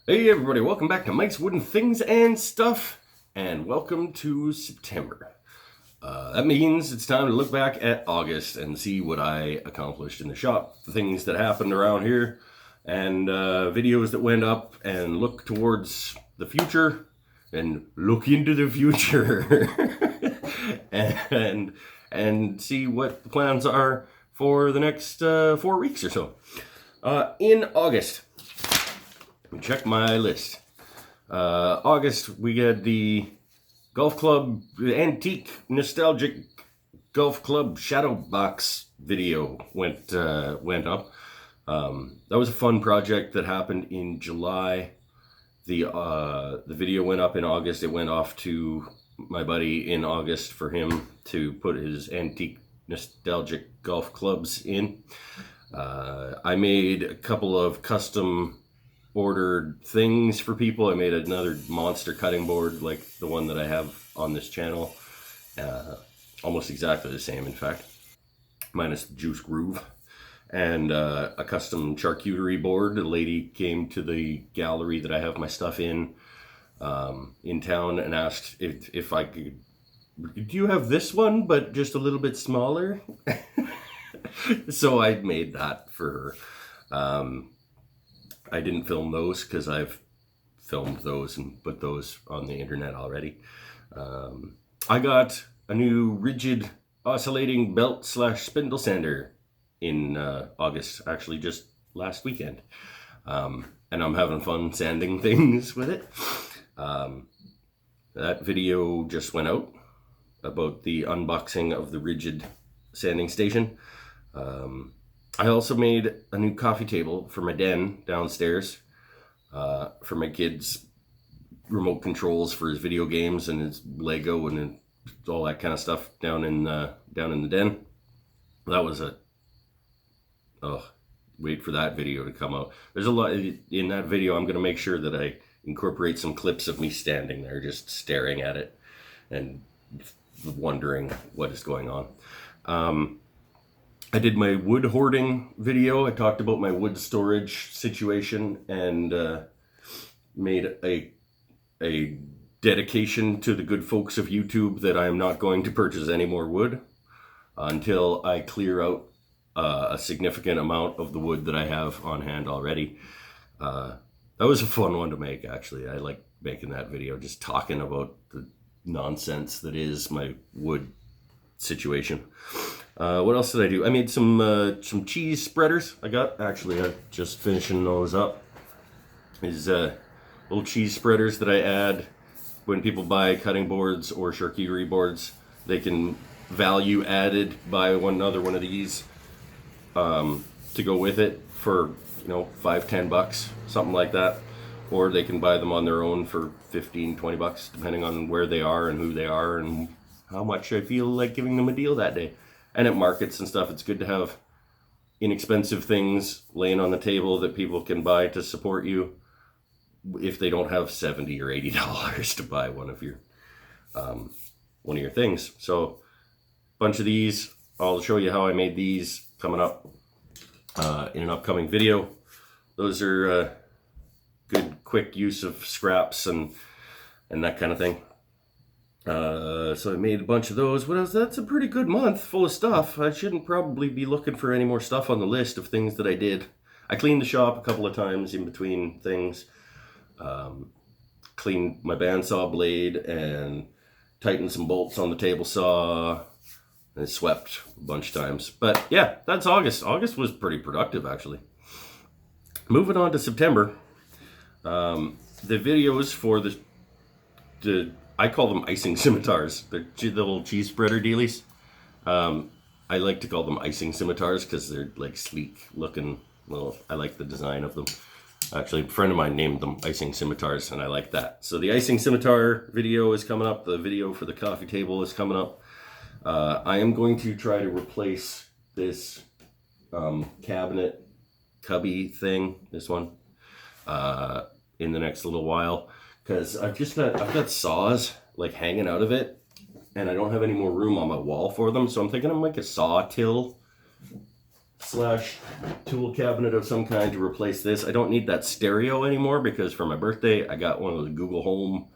Hey everybody, welcome back to Mike's Wooden Things and Stuff, and welcome to September. That means it's time to look back at August and see what I accomplished in the shop, the things that happened around here, and videos that went up, and look towards the future, and look into the future, and see what the plans are for the next 4 weeks or so. In August, check my list. August, we get the golf club, antique, nostalgic golf club Shadowbox video went up. That was a fun project that happened in July. The video went up in August. It went off to my buddy in August for him to put his antique, nostalgic golf clubs in. I made a couple of custom ordered things for people. I made another monster cutting board like the one that I have on this channel. Almost exactly the same, in fact, minus the juice groove. And a custom charcuterie board. A lady came to the gallery that I have my stuff in town and asked if I could, do you have this one but just a little bit smaller? So I made that for her. I didn't film those because I've filmed those and put those on the internet already. I got a new Ridgid oscillating belt / spindle sander in August, actually just last weekend. And I'm having fun sanding things with it. That video just went out about the unboxing of the Ridgid sanding station. I also made a new coffee table for my den downstairs, for my kids' remote controls for his video games and his Lego and all that kind of stuff down in the den. That was wait for that video to come out. There's a lot in that video. I'm going to make sure that I incorporate some clips of me standing there just staring at it and wondering what is going on. I did my wood hoarding video. I talked about my wood storage situation and made a dedication to the good folks of YouTube that I am not going to purchase any more wood until I clear out a significant amount of the wood that I have on hand already. That was a fun one to make, actually. I like making that video, just talking about the nonsense that is my wood situation. What else did I do? I made some cheese spreaders. I just finishing those up. These little cheese spreaders that I add when people buy cutting boards or charcuterie boards. They can value added buy another one of these to go with it for $5-10, something like that. Or they can buy them on their own for $15-20, depending on where they are and who they are and how much I feel like giving them a deal that day. And at markets and stuff, it's good to have inexpensive things laying on the table that people can buy to support you if they don't have $70 or $80 to buy one of your things. So, a bunch of these. I'll show you how I made these coming up in an upcoming video. Those are good, quick use of scraps and that kind of thing. So I made a bunch of those. What else? That's a pretty good month full of stuff. I shouldn't probably be looking for any more stuff on the list of things that I did. I cleaned the shop a couple of times in between things. Cleaned my bandsaw blade and tightened some bolts on the table saw. And swept a bunch of times. But yeah, that's August. August was pretty productive, actually. Moving on to September. The videos for the I call them icing scimitars. They're the little cheese spreader dealies. I like to call them icing scimitars because they're like sleek looking. Well, I like the design of them. Actually, a friend of mine named them icing scimitars, and I like that. So the icing scimitar video is coming up. The video for the coffee table is coming up. I am going to try to replace this cabinet cubby thing, this one, in the next little while. Because I've got saws like hanging out of it, and I don't have any more room on my wall for them. So I'm thinking I'm like a saw till slash tool cabinet of some kind to replace this. I don't need that stereo anymore because for my birthday I got one of those Google Home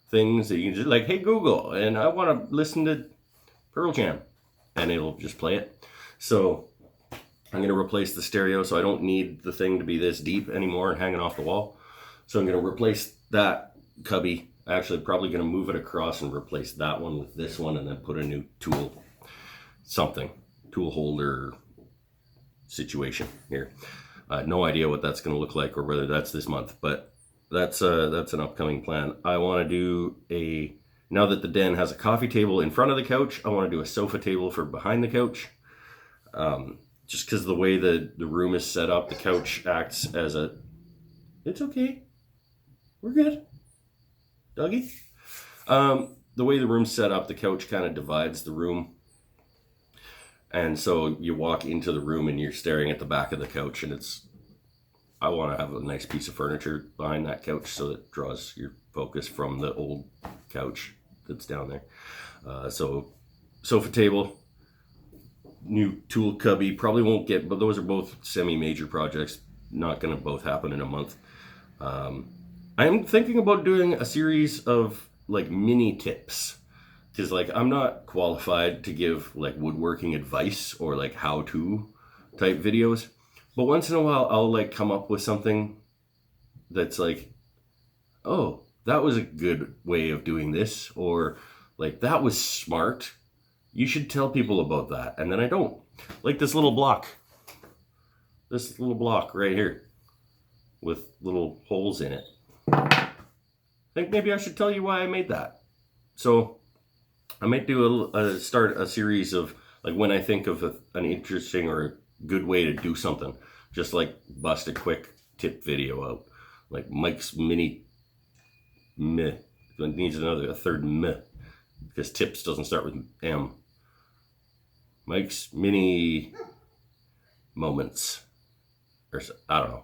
things that you can just like, hey Google, and I want to listen to Pearl Jam, and it'll just play it. So I'm going to replace the stereo, so I don't need the thing to be this deep anymore and hanging off the wall. So I'm going to replace that cubby. Actually, probably going to move it across and replace that one with this one, and then put a new tool holder situation here. No idea what that's going to look like or whether that's this month, but that's an upcoming plan. I want to do now that the den has a coffee table in front of the couch, I want to do a sofa table for behind the couch. Just because the way the room is set up, the couch acts as it's okay. We're good. Doggy? The way the room's set up, the couch kind of divides the room. And so you walk into the room and you're staring at the back of the couch, and I want to have a nice piece of furniture behind that couch so that it draws your focus from the old couch that's down there. So sofa table, new tool cubby, probably won't get, but those are both semi-major projects, not going to both happen in a month. I'm thinking about doing a series of like mini tips, because like I'm not qualified to give like woodworking advice or like how-to type videos, but once in a while I'll like come up with something that's like, oh, that was a good way of doing this, or like that was smart. You should tell people about that. And then I don't. Like this little block right here with little holes in it. I think maybe I should tell you why I made that. So I might do start a series of like when I think of an interesting or a good way to do something, just like bust a quick tip video out. Like Mike's mini meh. It needs a third meh, because tips doesn't start with M. Mike's mini moments, or I don't know.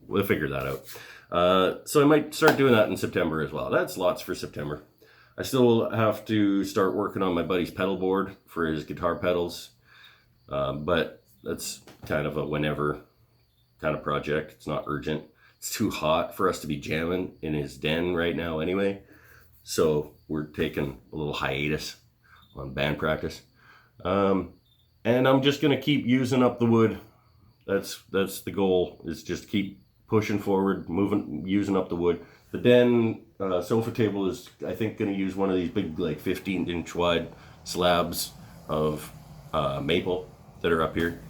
We'll figure that out. So I might start doing that in September as well. That's lots for September. I still have to start working on my buddy's pedal board for his guitar pedals, but that's kind of a whenever kind of project. It's not urgent. It's too hot for us to be jamming in his den right now anyway, so we're taking a little hiatus on band practice. And I'm just going to keep using up the wood. That's the goal, is just keep pushing forward, using up the wood. The den sofa table is, I think, going to use one of these big, like 15-inch wide slabs of maple that are up here.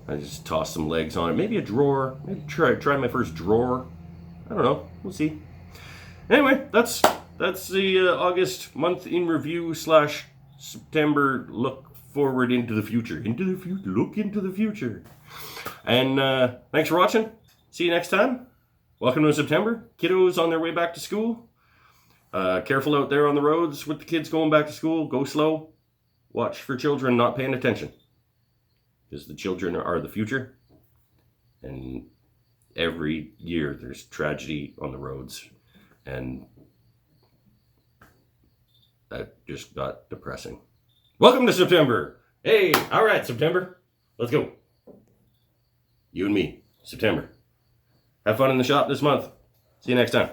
I just toss some legs on it. Maybe a drawer. Maybe try my first drawer. I don't know. We'll see. Anyway, that's the August month in review / September look forward into the future. Look into the future. And thanks for watching. See you next time. Welcome to September. Kiddos on their way back to school. Careful out there on the roads with the kids going back to school. Go slow. Watch for children not paying attention, because the children are the future. And every year there's tragedy on the roads. And that just got depressing. Welcome to September. Hey, all right, September. Let's go. You and me, September. Have fun in the shop this month. See you next time.